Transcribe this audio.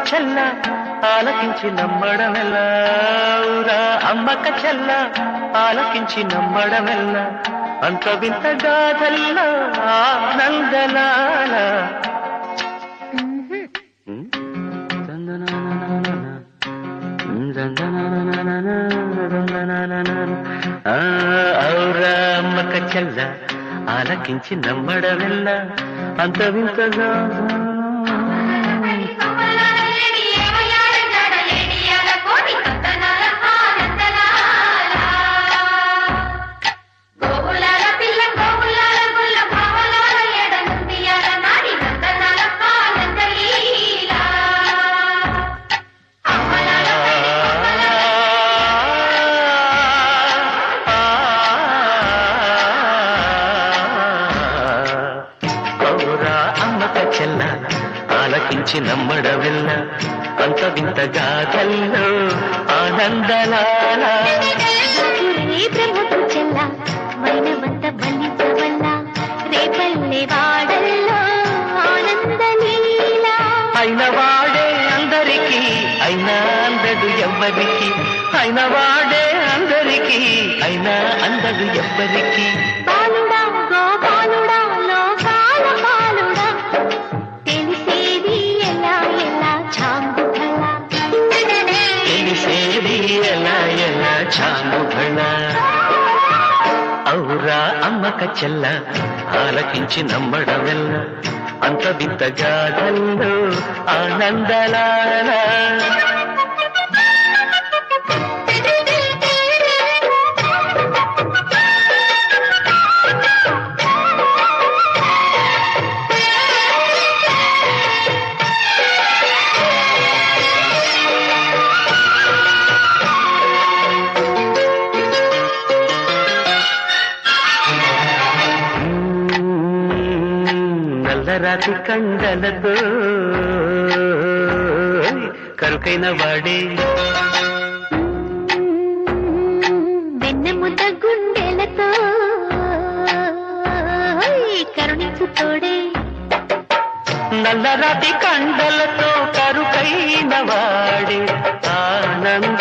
చెల్ల ఆలకించి నమ్మడమెల్లా ఊరా అమ్మక చెల్ల ఆలకించి నమ్మడమెల్లా అంత వింత గాథల్లో ఆనందలాల ఔరా అమ్మక చెల్ల ఆలకించి నమ్మడమెల్లా అంత వింతగా ఆలకించి నమ్మడవెల్ల అంత వింత గాథల్లో ఆనందలాల బ్రహ్మకు చెల్ల వైనవంత బలించవల్ల రేపల్లె వాడల్లో ఆనందలీల అయిన వాడే అందరికీ అయినా అందడు ఎవ్వరికి అయిన వాడే అందరికీ అయినా అందడు ఎవ్వరికి బాలుడా గోపాలుడా లోకాల పాలుడా తెలిసేది ఎలా ఎలా చాంగుభళ తెలిసేది ఎలా ఎలా చాముభళ ఔరా అమ్మక చెల్ల ఆలకించి నమ్మడమెల్ల అంత వింత గాథల్లో ఆనందలాల నల్లరాతి కండలతో కరుకైన వాడే వెన్నెముద్ద గుండెలతో కరుణించు తోడే నల్లరాతి కండలతో కరుకైన వాడే ఆనంద